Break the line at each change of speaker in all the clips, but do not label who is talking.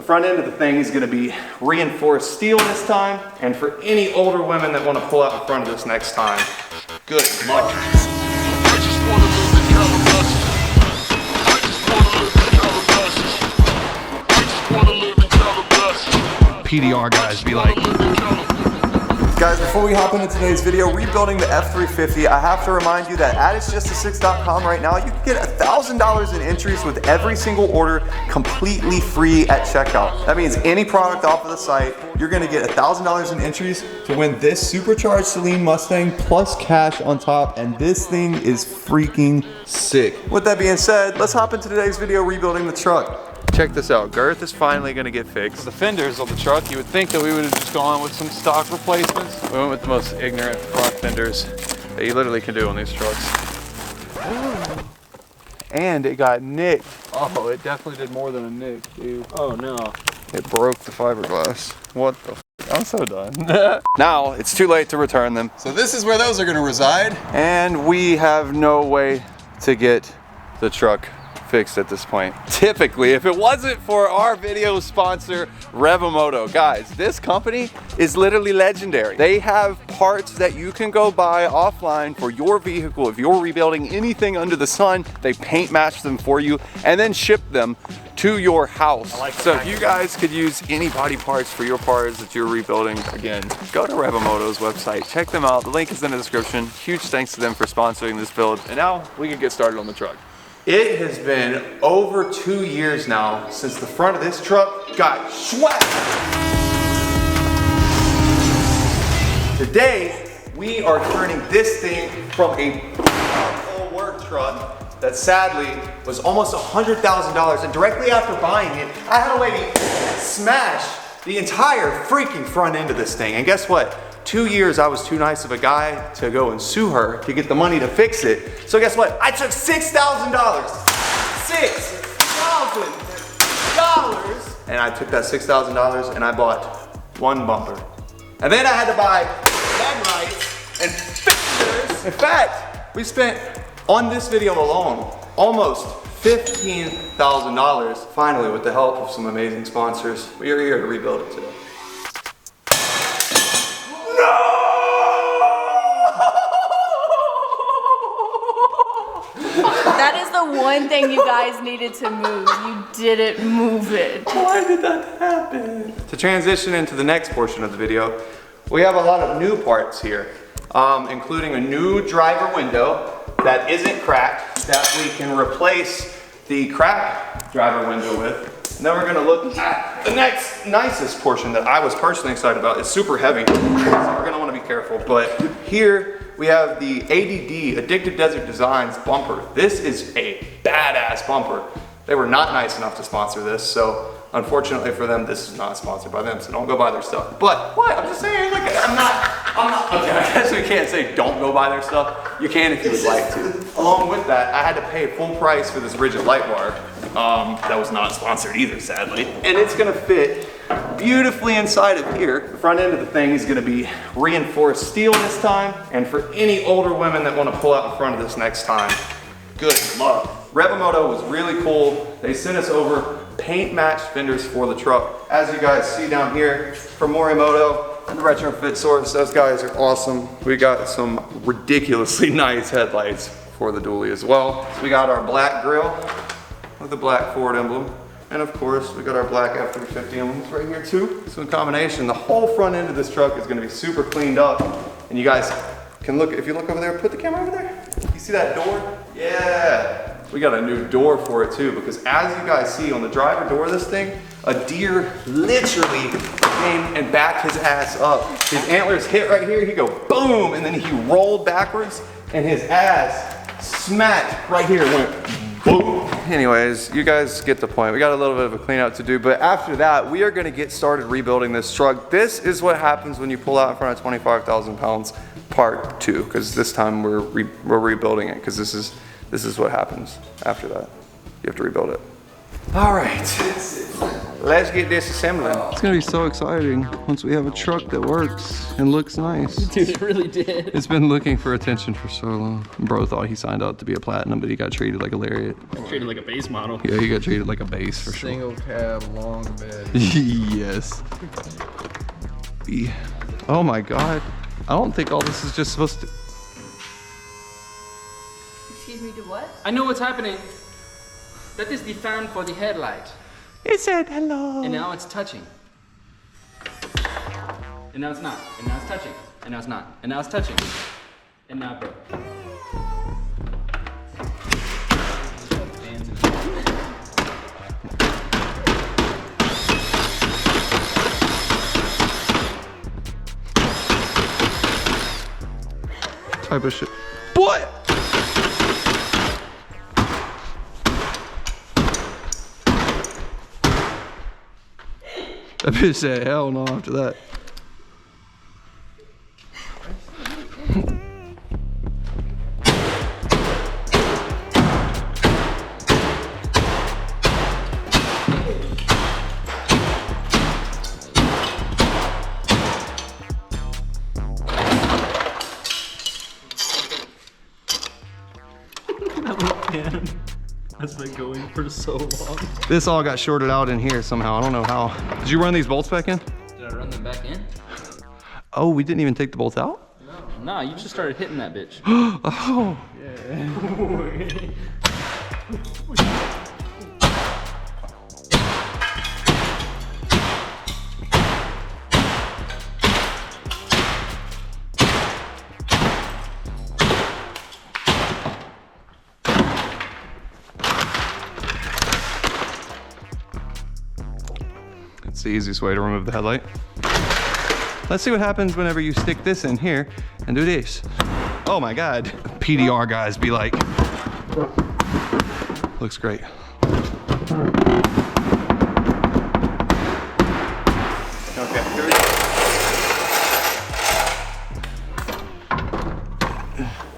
front end of the thing is gonna be reinforced steel this time, and for any older women that wanna pull out in front of this next time, good luck.
PDR guys be like.
Guys, before we hop into today's video, rebuilding the F350, I have to remind you that at itsjustasix.com right now, you can get $1,000 in entries with every single order completely free at checkout. That means any product off of the site, you're gonna get $1,000 in entries to win this supercharged Saleen Mustang plus cash on top, and this thing is freaking sick. With that being said, let's hop into today's video rebuilding the truck.
Check this out, girth is finally gonna get fixed. The fenders on the truck, you would think that we would have just gone with some stock replacements. We went with the most ignorant front fenders that you literally can do on these trucks. And it got nicked. Oh, it definitely did more than a nick, dude.
Oh no.
It broke the fiberglass. What the f? I'm so done. Now, it's too late to return them.
So this is where those are gonna reside.
And we have no way to get the truck fixed at this point. Typically, if it wasn't for our video sponsor, Revomoto, guys, this company is literally legendary. They have parts that you can go buy offline for your vehicle. If you're rebuilding anything under the sun, they paint match them for you and then ship them to your house. So if you guys could use any body parts for your cars that you're rebuilding, again, go to Revomoto's website, check them out. The link is in the description. Huge thanks to them for sponsoring this build. And now we can get started on the truck. It has been over 2 years now since the front of this truck got swept. Today, we are turning this thing from a full work truck that sadly was almost $100,000, and directly after buying it, I had a lady smash the entire freaking front end of this thing. And guess what? 2 years I was too nice of a guy to go and sue her to get the money to fix it. So guess what? I took $6,000. $6,000. And I took that $6,000 and I bought one bumper. And then I had to buy headlights and fenders. In fact, we spent on this video alone almost $15,000. Finally, with the help of some amazing sponsors, we are here to rebuild it today.
That is the one thing you guys needed to move. You didn't move it.
Why did that happen? To transition into the next portion of the video, we have a lot of new parts here, including a new driver window that isn't cracked, that we can replace the cracked driver window with. And then we're gonna look at the next nicest portion that I was personally excited about. It's super heavy, so we're gonna wanna be careful. But here we have the ADD, Addictive Desert Designs bumper. This is a badass bumper. They were not nice enough to sponsor this, so unfortunately for them, this is not sponsored by them, so don't go buy their stuff. But what? I'm just saying, look, I'm not, okay, I guess we can't say don't go buy their stuff. You can if you would like to. Along with that, I had to pay full price for this rigid light bar. That was not sponsored either, sadly. And it's gonna fit beautifully inside of here. The front end of the thing is gonna be reinforced steel this time. And for any older women that wanna pull out in front of this next time, good luck. Revomoto was really cool. They sent us over paint matched fenders for the truck. As you guys see down here from Morimoto and the Retrofit Source, those guys are awesome. We got some ridiculously nice headlights for the dually as well. So we got our black grille with the black Ford emblem. And of course, we got our black F350 emblems right here too. So in combination, the whole front end of this truck is gonna be super cleaned up. And you guys can look, if you look over there, put the camera over there. You see that door? Yeah. We got a new door for it too, because as you guys see on the driver door of this thing, a deer literally came and backed his ass up. His antlers hit right here, he go boom, and then he rolled backwards and his ass smacked right here, went boom. Anyways, you guys get the point. We got a little bit of a clean out to do, but after that, we are gonna get started rebuilding this truck. This is what happens when you pull out in front of 25,000 pounds part 2, because this time we're rebuilding it, because this is what happens after that. You have to rebuild it. All right. let's get disassembling.
It's gonna be so exciting once we have a truck that works and looks nice.
Dude, it really did.
It's been looking for attention for so long. Bro thought he signed up to be a platinum, but he got treated like a lariat.
Treated like a base model.
Yeah, he got treated like a base for sure.
Single cab, long bed.
Yes. Oh my God. I don't think all this is just supposed to.
Excuse me, do what?
I know what's happening. That is the fan for the headlight.
It said hello.
And now it's touching. And now it's not. And now it's touching. And now it's not. And now it's touching. And now it broke.
Type of shit. What? That bitch said hell no after that.
That's been going for so long.
This all got shorted out in here somehow. I don't know how. Did you run these bolts back in?
Did I run them back in?
Oh, we didn't even take the bolts out?
Nah, you just started hitting that bitch.
Oh. It's the easiest way to remove the headlight. Let's see what happens whenever you stick this in here and do this. Oh my God. PDR guys be like, looks great.
Okay, here we go.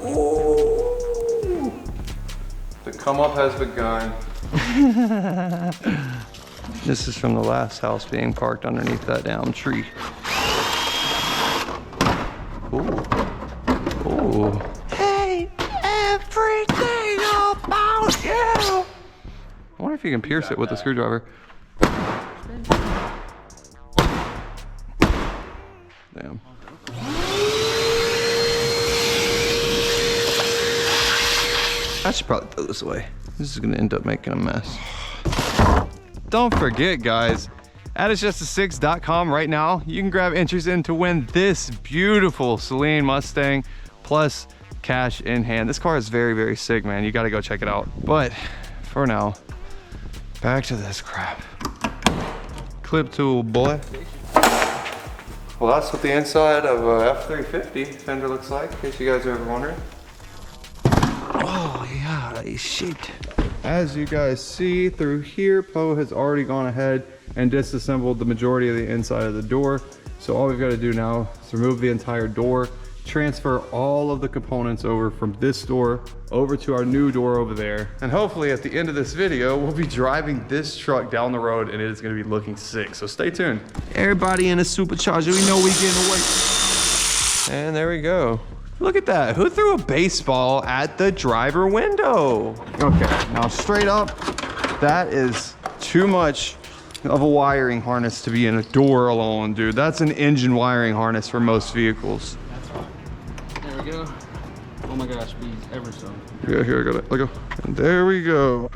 Ooh. The come up has begun.
This is from the last house being parked underneath that damn tree. Ooh. Ooh. Hey, everything about you. I wonder if you can pierce it with a screwdriver. Damn. I should probably throw this away. This is gonna end up making a mess. Don't forget, guys, at it'sjustasix.com right now, you can grab entries in to win this beautiful Celine Mustang plus cash in hand. This car is very, very sick, man. You gotta go check it out. But for now, back to this crap. Clip tool, boy.
Well, that's what the inside of a F350 fender looks like, in case you guys are ever wondering.
Oh yeah, it's shaped. As you guys see through here, Poe has already gone ahead and disassembled the majority of the inside of the door. So all we've got to do now is remove the entire door, transfer all of the components over from this door over to our new door over there. And hopefully at the end of this video, we'll be driving this truck down the road and it is going to be looking sick. So stay tuned. Everybody in a supercharger, we know we getting away. And there we go. Look at that. Who threw a baseball at the driver window? Okay, now straight up, that is too much of a wiring harness to be in a door alone, dude. That's an engine wiring harness for most vehicles.
There we go. Oh my gosh, please, ever so.
Yeah, here, I got it. Let go. And there we go.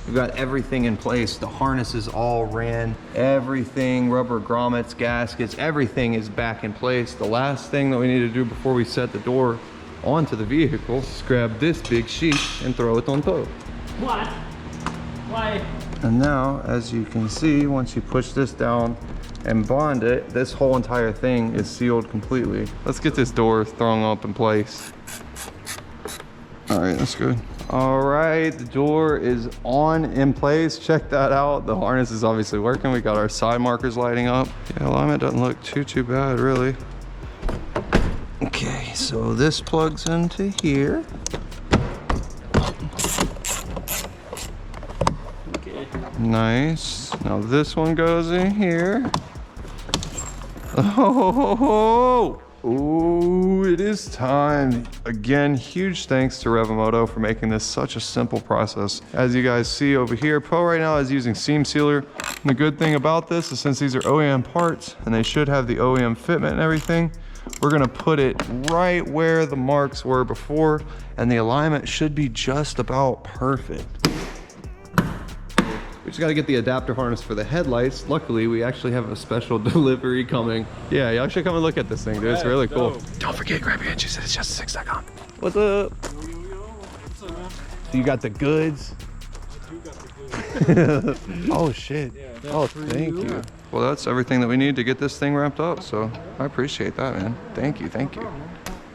We've got everything in place. The harnesses all ran. Everything, rubber grommets, gaskets, everything is back in place. The last thing that we need to do before we set the door onto the vehicle is grab this big sheet and throw it on top.
What? Why?
And now, as you can see, once you push this down and bond it, this whole entire thing is sealed completely. Let's get this door thrown up in place. All right, that's good. All right, the door is on in place. Check that out. The harness is obviously working. We got our side markers lighting up. Yeah, alignment doesn't look too bad, really. Okay, so this plugs into here. Nice. Now this one goes in here. Oh, ooh, it is time. Again, huge thanks to Revomoto for making this such a simple process. As you guys see over here, Poe right now is using seam sealer. And the good thing about this is since these are OEM parts and they should have the OEM fitment and everything, we're gonna put it right where the marks were before, and the alignment should be just about perfect. We just gotta get the adapter harness for the headlights. Luckily, we actually have a special delivery coming. Yeah, y'all should come and look at this thing, dude. It's really cool. Don't forget, grab your inches. It's just 6.com. What's up?
What's up, man?
So you got the goods? Oh shit. Oh, thank you. Well, that's everything that we need to get this thing wrapped up, so I appreciate that, man. Thank you, thank you.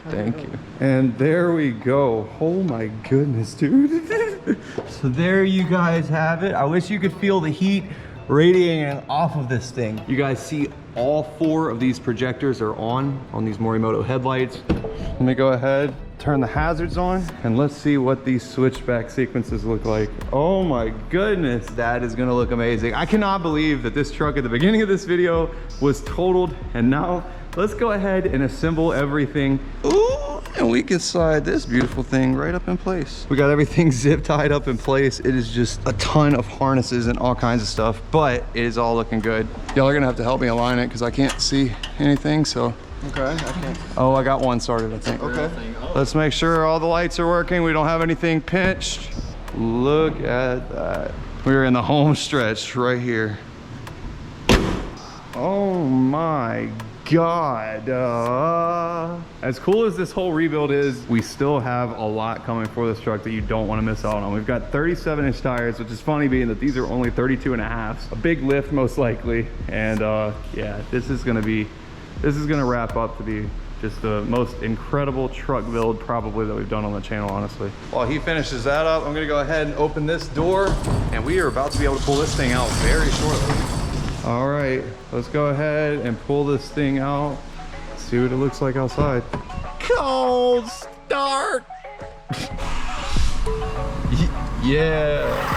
Thank you. And there we go. Oh my goodness, dude. So there you guys have it. I wish you could feel the heat radiating off of this thing. You guys see all 4 of these projectors are on these Morimoto headlights. Let me go ahead, turn the hazards on, and let's see what these switchback sequences look like. Oh my goodness, that is gonna look amazing. I cannot believe that this truck at the beginning of this video was totaled, and now let's go ahead and assemble everything. Ooh, and we can slide this beautiful thing right up in place. We got everything zip tied up in place. It is just a ton of harnesses and all kinds of stuff, but it is all looking good. Y'all are gonna have to help me align it because I can't see anything, so.
Okay, I can't.
Oh, I got one started, I think.
Okay.
Let's make sure all the lights are working. We don't have anything pinched. Look at that. We're in the home stretch right here. Oh my God. As cool as this whole rebuild is, we still have a lot coming for this truck that you don't want to miss out on. We've got 37-inch tires, which is funny being that these are only 32.5s. A big lift most likely. And yeah, this is gonna wrap up to be just the most incredible truck build probably that we've done on the channel, honestly. While he finishes that up, I'm gonna go ahead and open this door, and we are about to be able to pull this thing out very shortly. All right, let's go ahead and pull this thing out. See what it looks like outside. Cold start. Yeah.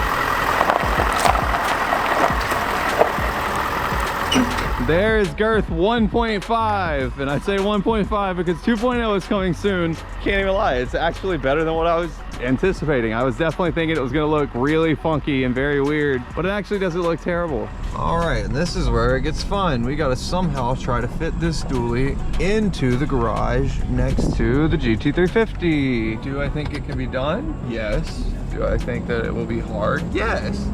There's girth 1.5, and I say 1.5 because 2.0 is coming soon. Can't even lie, it's actually better than what I was anticipating. I was definitely thinking it was gonna look really funky and very weird, but it actually doesn't look terrible. All right, and this is where it gets fun. We gotta somehow try to fit this dually into the garage next to the GT350. Do I think it can be done? Yes. Do I think that it will be hard? Yes.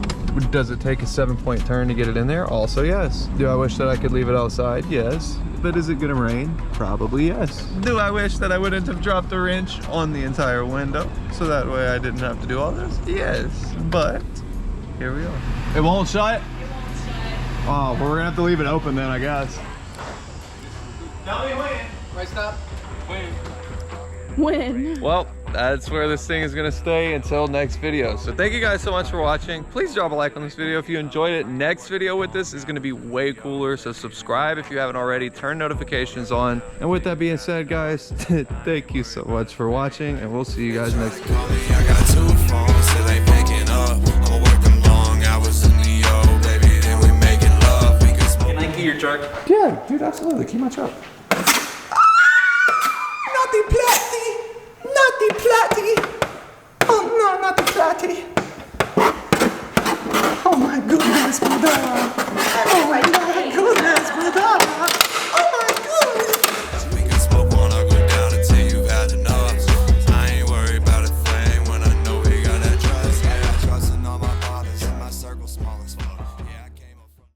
Does it take a 7-point turn to get it in there? Also yes. Do I wish that I could leave it outside? Yes. But is it gonna rain? Probably yes. Do I wish that I wouldn't have dropped a wrench on the entire window so that way I didn't have to do all this? Yes. But here we are. It won't shut? Oh, well, we're gonna have to leave it open then, I guess. Tell me when.
Right, stop.
When?
Well, that's where this thing is gonna stay until next video. So thank you guys so much for watching. Please drop a like on this video if you enjoyed it. Next video with this is gonna be way cooler, so subscribe if you haven't already, turn notifications on. And with that being said, guys, thank you so much for watching, and we'll see you guys next video.
I got 2 phones, still ain't picking up. I'ma work them long hours in the O, baby, then we making love. We can smoke.
Can I key your truck?
Yeah, dude, absolutely. Keep my truck.
Not the platty! Not the platty! Oh no, not the platty! Oh my goodness, my God!